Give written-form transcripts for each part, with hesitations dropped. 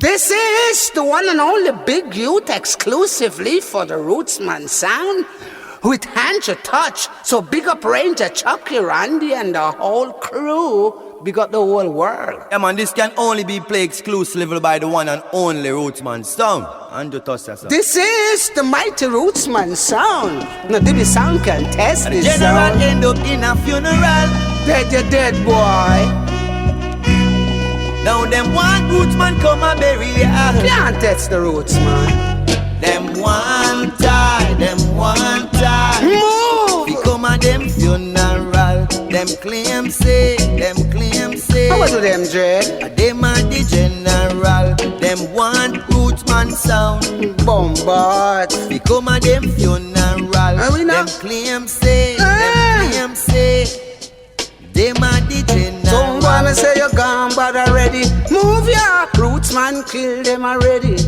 This is the one and only Big Youth exclusively for the Rootsman sound with Hand Your Touch. So big up Ranger Chucky, Randy and the whole crew. Big up the whole world. Yeah man, this can only be played exclusively by the one and only Rootsman sound. Hand Your Touch yourself. This is the mighty Rootsman sound. Now the sound can test this general sound. end up in a funeral. Dead, you're dead, boy. Now them one Rootsman come and bury ya. Can't test the Rootsman. Them one time. Move! We come at them funeral. Them claim say. How about them, Dread? Them are the general. Them one Rootsman sound. Bombard. We come at them funeral. Them claim say. Them are the general. Don't wanna say you're gone, but already. Move ya! Rootsman kill them already.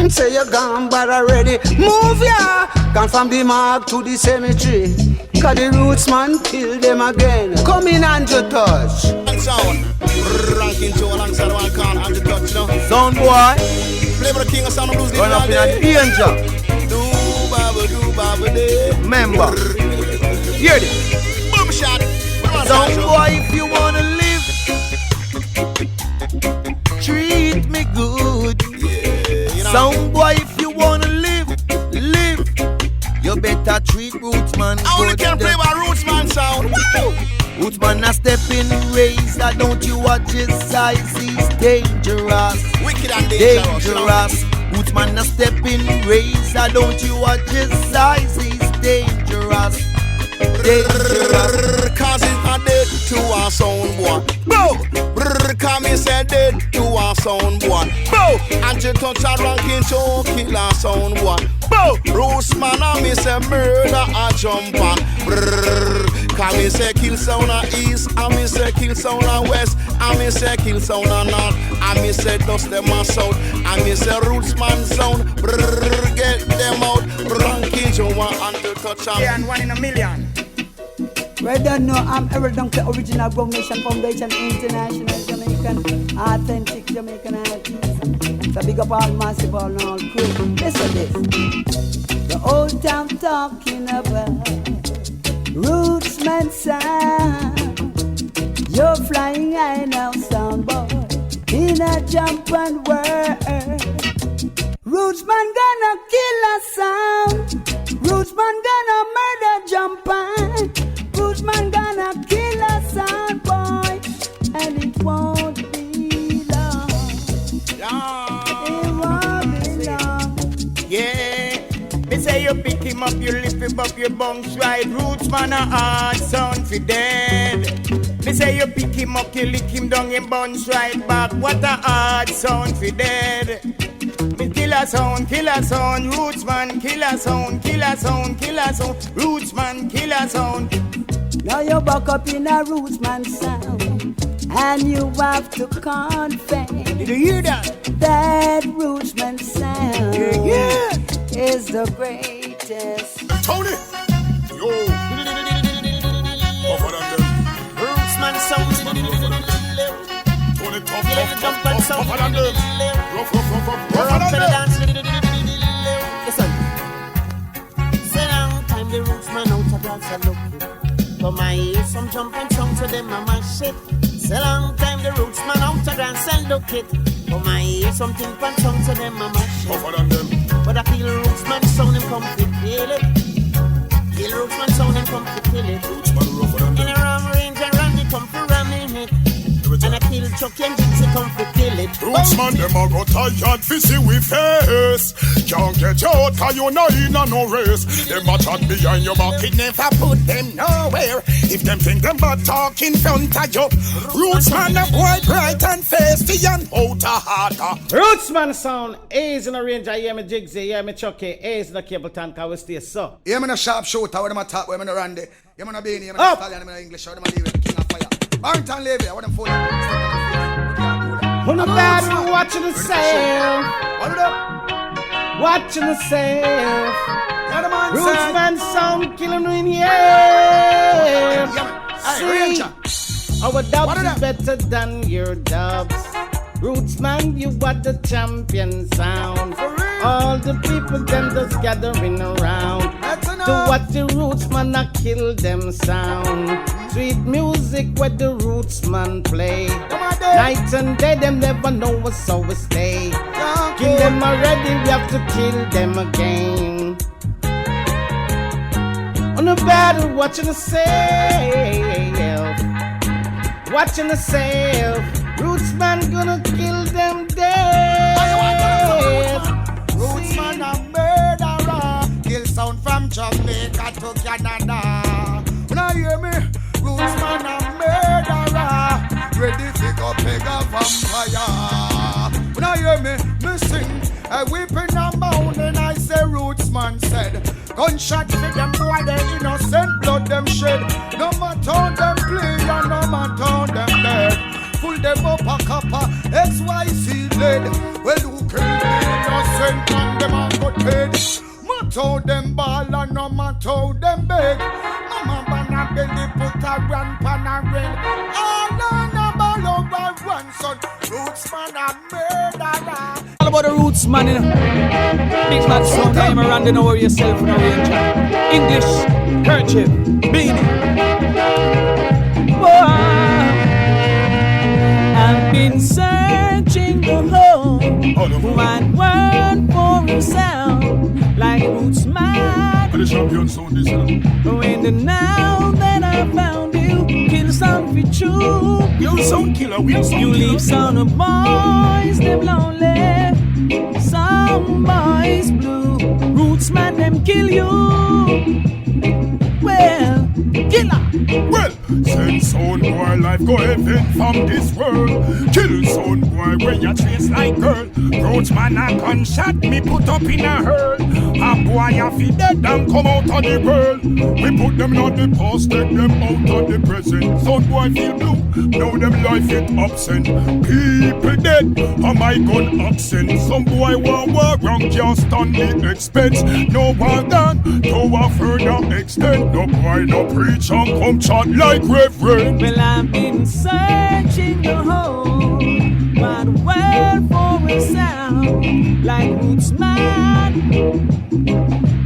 Say you're gone, but already. Move ya! Gone from the mark to the cemetery. Cause the Rootsman kill them again. Come in and you touch. Sound. Ranking Joe alongside one call and the touch now. Sound boy. Play for the king of sound of blues. Run up in a danger. Do baba day. Member. Hear this. Boom shot. Sound boy, if you wanna live, treat me good. Yeah, you know. Sound boy, if you wanna live, you better treat Rootsman I only good. can play by Rootsman sound. Woo! Rootsman a step in razor, don't you watch his size, he's dangerous. Wicked and dangerous. Rootsman a step in razor, don't you watch his size, he's dangerous. Cause it's not dead to our sound boy. Bow! Come and say dead to our sound boy. Bow! And you touch a ranking show, kill our sound boy. Bow! Rootsman and me say murder a jump on. Come and say kill sound a east, and me say kill sound a west, and me say kill sound a north, and me say dust them a south, and me say Rootsman sound. Get them out. Ranking show and to touch them. Yeah, and 1 in a million. Well done, no, I'm Errol Dunk, the original Grown Nation Foundation, international Jamaican, authentic Jamaican artist. So big up all massive, all and all crew. Listen this. The old town talking about Rootsman sound. You're flying high now, sound boy, in a jump and whirl. Rootsman gonna kill a sound. Rootsman gonna murder jump and Rootsman gonna kill a sound boy, and it won't be long. It won't be long. Yeah, me say you pick him up, you lift him up, your bunks right. Rootsman a hard sound for dead. Me say you pick him up, you lick him down, him bounce right back. What a hard sound for dead. Me kill a sound, Rootsman, kill a sound, Rootsman, kill a sound. Now you back up in a Rootsman sound, and you have to confess. Did you hear that? That Rootsman sound Yeah. is the greatest. Tony! Yo! Tougher than them. Rootsman sound. Tony tougher than them. Rougher than them. Listen, say long time the Rootsman out of glass are looking. Come I hear some jumping songs to them and my shit. Say long time the Rootsman out of glass and look it. Come I hear some timpani songs to them and my shit. Tougher than them. But I kill Rootsman sound and come to kill it. Kill Rootsman sound and come to kill it. Rootsman rougher than In them. a ram range and Randy come for ramming it. And I kill Chucky and Gypsy come for kill it. Rootsman, them a go tired fi see we face. Can't get you out 'cause you not in a no race. Them a chat behind your back, it never put them nowhere. If them think them bad talk in front of you, Rootsman a quite bright and feisty and out of harder. Rootsman sound, A's in a range, I hear me Jigsy, hear me Chucky, A's in the cable tank, I will stay so. Yeah, man a sharp shooter, where them a top, where man a Randy. Yeah, man a Beanie, yeah, man a Stallion, man a English, where them a leave King of Fire. Barrington Levy, what them full of? When I'm bad, we're watching the sail. What up? Watching the sail. Yeah, the man Rootsman sound, killing in here. Hey, See, Ranger. our What dubs are is better than your dubs. Rootsman, you are the champion sound. All the people them just gathering around to watch the Rootsman a kill them sound. Sweet music where the Rootsman play. Night and day them never know what's so we stay. Kill them already, we have to kill them again. On the battle, watching the watching the sail. Rootsman gonna kill them dead. Rootsman a murderer. Kill sound from Jamaica to Canada. When I hear me, Rootsman a murderer. Ready to go peg a vampire. When I hear me sing, a weeping a mountain, I say Rootsman said. Gunshot for them boy, they innocent blood them shed. No matter how them play and no matter how them dead. Pull them up a copper, XYZ lead. Well, who kill the innocent and them a got paid. Matter how them ball and no matter how them beg. Mama banana belly put a grandpa and red. All on a ball over one son. Rootsman a murderer. All about the Rootsman, you know. Big man sometime around, you know where yourself in a range. English, kerchief, beanie. Whoa. I've been searching the whole wide world for a sound like Rootsman. The champion sound is when the now that I found you, kill sound for true. You sound killer, we sound you leave sound of boys, them lonely. Some boys blue. Rootsman, them kill you. Well, killer. Well, send sound boy life go heaven from this world. Kill sound boy when you chase like girl. Rootsman a gunshot me put up in a hurl. A boy a feed dead and come out of the world. We put them on the past, take them out of the present. Sound boy feel blue, now them life it absent. People dead, and my gun absent. Some boy war wrong just on the expense. No war done, to a further extent. No boy no preach and come chat like reverend. Well, I've been searching the whole wide world for a sound like Rootsman.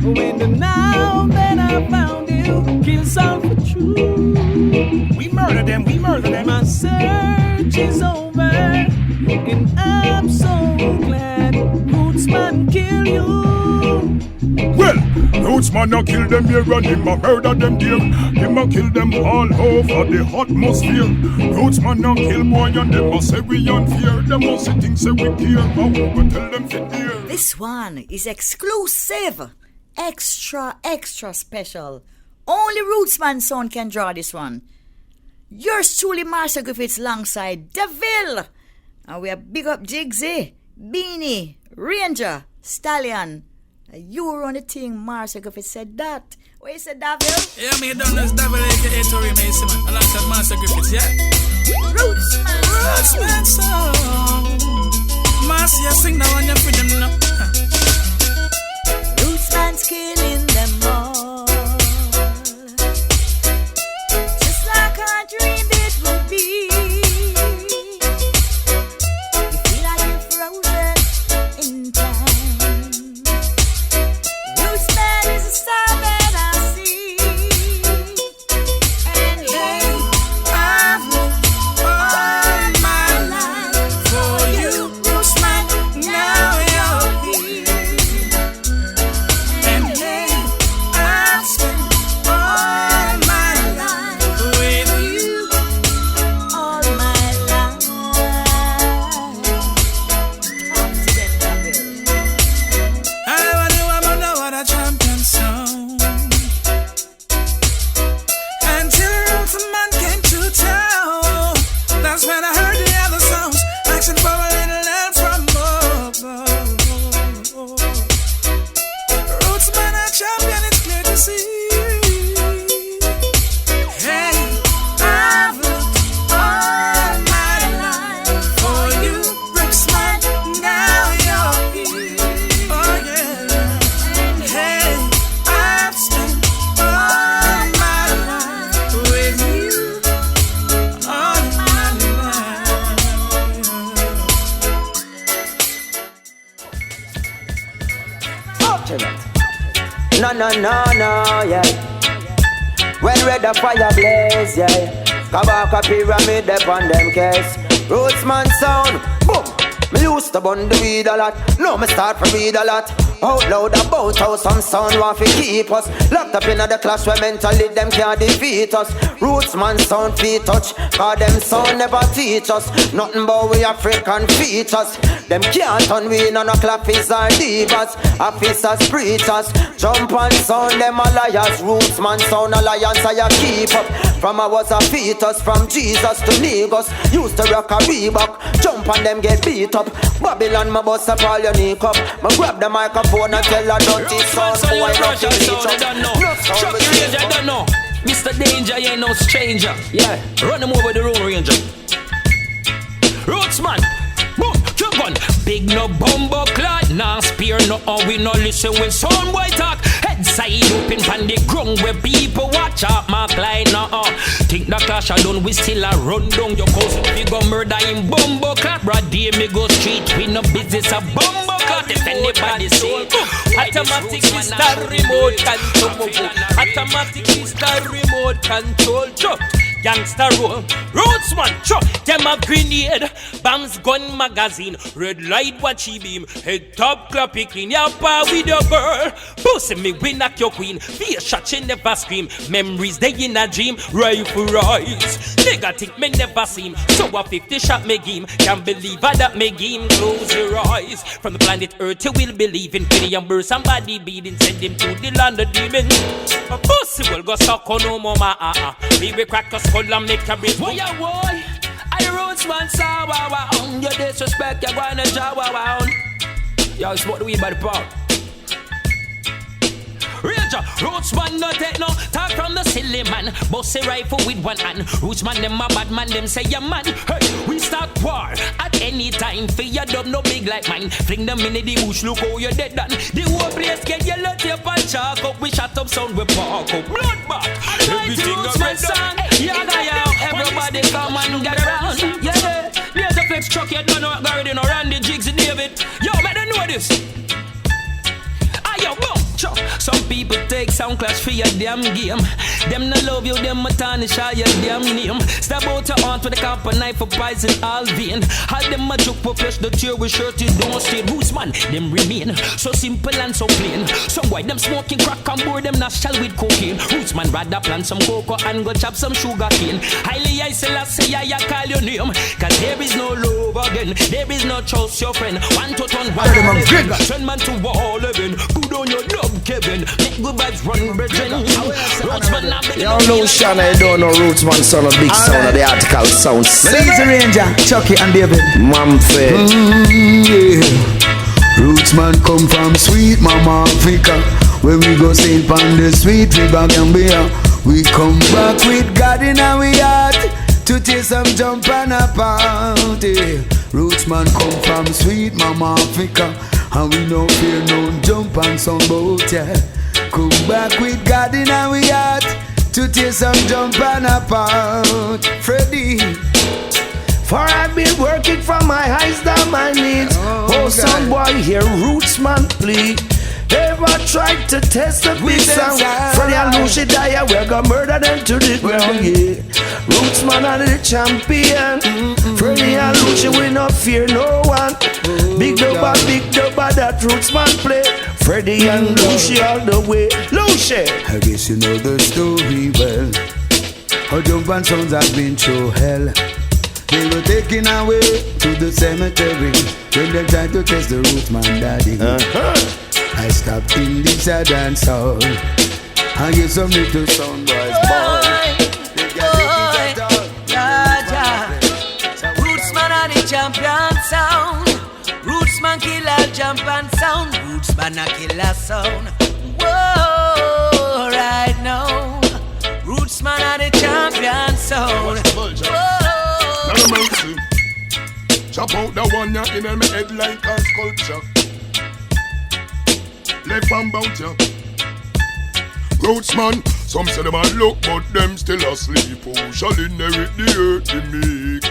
When the now that I found you, kill sound for true. We murder them, we murder them. My search is over, and I'm so glad Rootsman kill you. Well, Rootsman a kill them here and him a murder them there. Him a kill them all over the atmosphere. Rootsman a kill boy and them a say we unfair. Them a say things say we care, how we tell them fit there. This one is exclusive, extra special. Only Rootsman sound can draw this one. Yours truly, Master Griffiths, alongside Deville. And we are big up Jigsy, Beanie, Ranger, Stallion. You were on the thing, Master Griffiths said that. What you said, Deville? Yeah, me done this Deville aka Tori Mason, man. Alongside Master Griffiths, yeah? Rootsman song. Master, you sing that one, you freedom, you know. Rootsman's killing them all. Just like I dreamed it would be. You feel like you're frozen in time. Rootsman is a star that I see. And hey, I've looked all my life for you, Rootsman. Now you're here. And hey, say that. No, yeah. When red the fire blaze, yeah. Kabaka pyramid upon them case. Rootsman sound, boom. Me used to bun the weed a lot. Now me start from weed a lot. Out loud about how some sound want to keep us. Locked up in the class where mentally them can't defeat us. Rootsman sound feet touch, cause them sound never teach us. Nothing but we African features. Them can't turn we none of clappies or divas. Officers, preachers, jump and sound them a liars. Rootsman sound alliance I keep up. From I was a fetus, from Jesus to Negus. Used to rock a Reebok, jump and them get beat up. Babylon my bust up all your knee cup. Me grab the microphone and tell her dirty sound. So I don't reach up. Chuck the Ranger, I don't know. Mr. Danger, you ain't no stranger. Yeah, run him over the road, Ranger. Rootsman, boom, jump on. Big no bumbo clot, nah spear no. We no listen when some boy talk. Head side open pan the ground where people watch out. Mark line no. Think the clash I done, we still a run down your coast. We go murder in bumbo clot. Brad day me go street, we no business a bumbo clot. If anybody say automatic is the remote control. Automatic is the remote control. Gangsta roll, Rootsman, chop them a grenade, bombs gun magazine, red light watch he beam, head top clappy clean, ya pa with your girl, pussy me win knock your queen, fear shot she never scream, memories they in a dream, rifle rise, nigga think me never seen, so a 50 shot me game, can't believe that me game, close your eyes, from the planet Earth you will believe in pity and burst, somebody beating, send him to the land of demons, a pussy will go suck on no mama, we will crack us. Hold on, make a break. Boy, boy, I Rootsman saw wow. You disrespect, you're going to jaw wow. Yo, smoke the weed by the pound. Ranger, Rootsman no take no talk from the silly man. Bossy rifle with one hand. Rootsman them a bad man, them say ya man. Hey, we start war at any time. For your dub no big like mine. Fling them in the bush, look how you dead done. The whole place get yellow tape and chalk up. We shut up sound, we park up. Bloodbath, everything Rootsman song. Yeah, everybody come and get around. Yeah, there's a flex truck, you don't know what Garden or Randy Jigs and David. Yo, better know this. Yo, boom, chop. Some people take Soundclash for your damn game. Them no love you, them a tarnish all your damn name. Stab out your aunt with a copper knife for poison all vein. All them a joke for flesh, the tear with shirt you don't stay. Rootsman, them remain so simple and so plain. Some white them smoking crack and board them nostril with cocaine. Rootsman rather plant some cocoa and go chop some sugar cane. Highly I say I call your name. Cause there is no love again. There is no trust your friend. One to turn one. Send man to wall living. Good on your dub Kevin. Make good vibes run brethren. Rootsman now big. Y'all know Sean, I don't know Rootsman son of big sound of the article sound. Lazy Ranger, Chucky and David. Manfred. Yeah. Rootsman come from sweet mama Africa. When we go sail on the sweet river Gambia, we come back with God in our heart to take some jump and a party. Rootsman come from sweet mama Africa, and we no fear no jump and some boat, yeah. Come back with God in our heart to take some jump and a part. Freddy, for I've been working from my highs down my needs. Oh, some boy here, Rootsman, please. Ever tried to test the big sound? Freddy and Lucy die, we're gonna murder them to the ground, yeah. Rootsman are the champion. Freddy and Lucy, we not fear no one. Big dubba, that Rootsman play. Freddy and Lucy all the way. Lucy, I guess you know the story well. How jump and sounds have been through hell. They were taken away to the cemetery when they tried to test the Rootsman daddy. I stopped in this dance hall. I get some little sound boys ball. Rootsman are the champion sound. Rootsman killer jump and sound. Rootsman a killer sound. Whoa, right now. Rootsman are the champion sound. Whoa. Chop out the one ya in my head like a sculpture. Left and bout ya. Rootsman, some say them a look, but them still asleep. Who shall inherit the earth they make?